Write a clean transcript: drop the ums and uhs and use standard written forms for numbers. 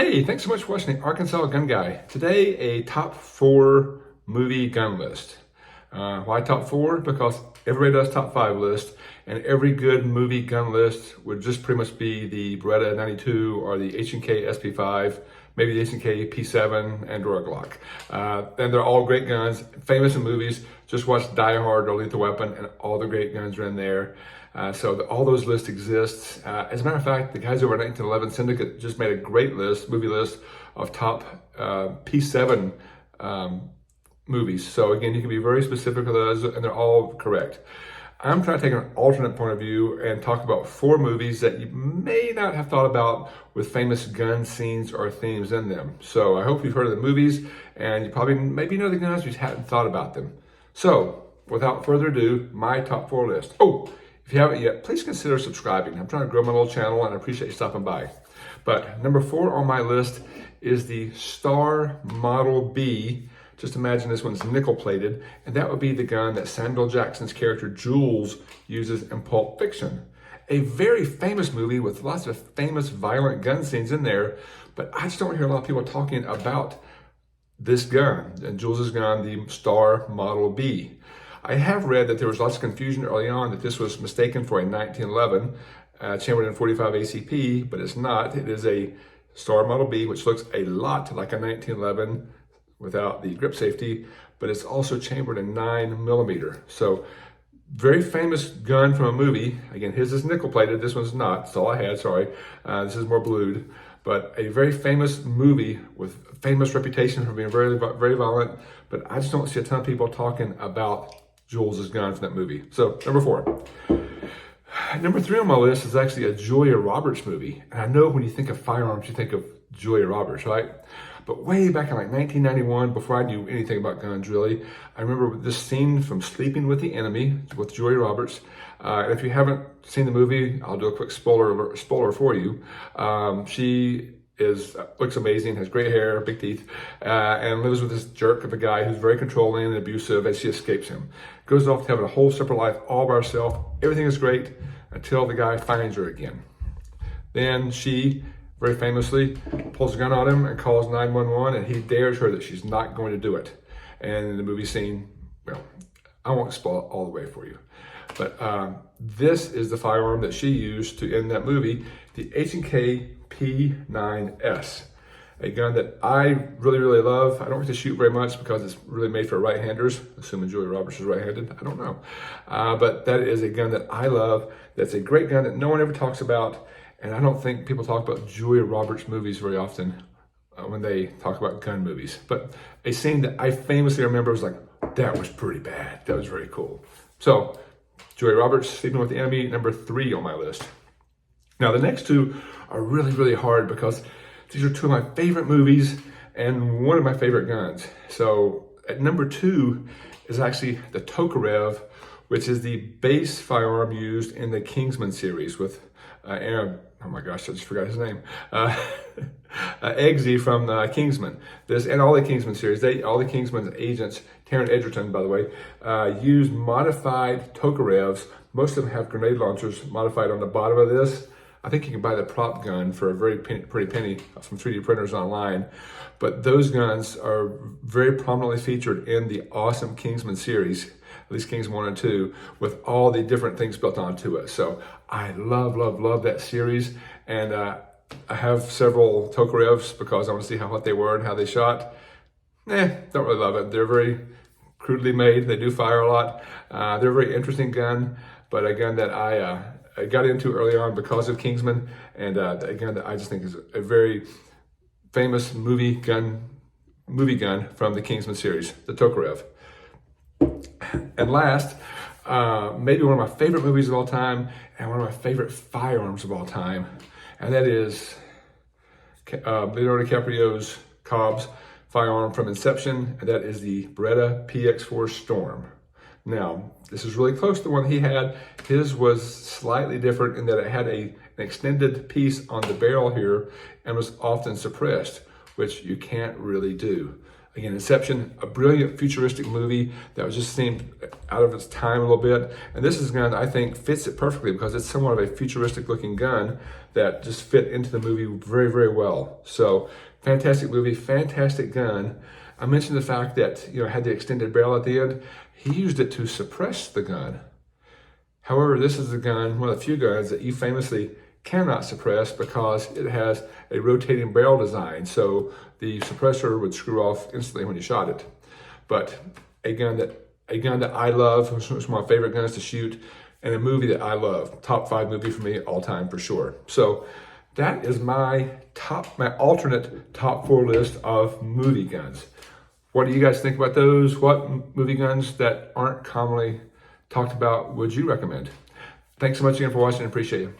Hey, thanks so much for watching the Arkansas Gun Guy. Today, a top 4 movie gun list. Why top 4? Because everybody does top 5 list, and every good movie gun list would just pretty much be the Beretta 92 or the H&K SP5, maybe the H&K P7 and or a Glock. And they're all great guns, famous in movies. Just watch Die Hard or Lethal Weapon, and all the great guns are in there. All those lists exist. As a matter of fact, the guys over at 1911 Syndicate just made a great movie list of top P7 movies. So again, you can be very specific with those, and they're all correct. I'm trying to take an alternate point of view and talk about 4 movies that you may not have thought about with famous gun scenes or themes in them. So I hope you've heard of the movies, and you probably maybe know the guns, but you hadn't thought about them. So without further ado, my top 4 list. Oh, if you haven't yet, please consider subscribing. I'm trying to grow my little channel, and I appreciate you stopping by. But number 4 on my list is the Star Model B. Just imagine this one's nickel plated, and that would be the gun that Samuel Jackson's character Jules uses in Pulp Fiction. A very famous movie with lots of famous violent gun scenes in there, but I just don't hear a lot of people talking about this gun, and Jules's gun, the Star Model B. I have read that there was lots of confusion early on that this was mistaken for a 1911 chambered in 45 ACP, but it's not. It is a Star Model B, which looks a lot like a 1911 without the grip safety, but it's also chambered in 9mm. So very famous gun from a movie. Again, his is nickel plated. This one's not. That's all I had. Sorry. This is more blued, but a very famous movie with famous reputation for being very, very violent. But I just don't see a ton of people talking about Jules's gun from that movie. So number 4. Number 3 on my list is actually a Julia Roberts movie. And I know when you think of firearms, you think of Julia Roberts, right? But way back in like 1991, before I knew anything about guns really, I remember this scene from Sleeping with the Enemy with Julia Roberts. And if you haven't seen the movie, I'll do a quick spoiler for you. She looks amazing, has great hair, big teeth, and lives with this jerk of a guy who's very controlling and abusive as she escapes him. Goes off to having a whole separate life all by herself. Everything is great until the guy finds her again. Then she, very famously, pulls a gun on him and calls 911, and he dares her that she's not going to do it. And in the movie scene, well, I won't spoil it all the way for you. But this is the firearm that she used to end that movie, the H&K P9S, a gun that I really, really love. I don't get to shoot very much because it's really made for right-handers, assuming Julia Roberts is right-handed. I don't know. But that is a gun that I love. That's a great gun that no one ever talks about. And I don't think people talk about Julia Roberts movies very often when they talk about gun movies. But a scene that I famously remember was like, that was pretty bad. That was very cool. So Julia Roberts, Sleeping with the Enemy, number 3 on my list. Now, the next 2 are really, really hard because these are 2 of my favorite movies and one of my favorite guns. So at number 2 is actually the Tokarev, which is the base firearm used in the Kingsman series with oh my gosh, I just forgot his name. Eggsy from Kingsman. This and all the Kingsman series, all the Kingsman's agents, Taron Egerton, by the way, use modified Tokarevs. Most of them have grenade launchers modified on the bottom of this. I think you can buy the prop gun for a very pretty penny from 3D printers online. But those guns are very prominently featured in the awesome Kingsman series, at least Kingsman 1 and 2, with all the different things built onto it. So I love, love, love that series. And I have several Tokarevs because I want to see what they were and how they shot. Don't really love it. They're very crudely made. They do fire a lot. They're a very interesting gun, but a gun that I got into early on because of Kingsman, and a gun that I just think is a very famous movie gun from the Kingsman series, the Tokarev. And last, maybe one of my favorite movies of all time and one of my favorite firearms of all time, and that is Leonardo DiCaprio's Cobb's firearm from Inception, and that is the Beretta PX4 Storm. Now, this is really close to the one he had. His was slightly different in that it had an extended piece on the barrel here and was often suppressed, which you can't really do. Again, Inception, a brilliant futuristic movie that was just seemed out of its time a little bit. And this is a gun that I think fits it perfectly because it's somewhat of a futuristic looking gun that just fit into the movie very, very well. So fantastic movie, fantastic gun. I mentioned the fact that, it had the extended barrel at the end. He used it to suppress the gun. However, this is the gun, one of the few guns that you famously cannot suppress because it has a rotating barrel design. So the suppressor would screw off instantly when you shot it. But a gun that I love, it's one of my favorite guns to shoot, and a movie that I love. Top 5 movie for me all time for sure. So that is my alternate top 4 list of movie guns. What do you guys think about those? What movie guns that aren't commonly talked about would you recommend? Thanks so much again for watching. I appreciate you.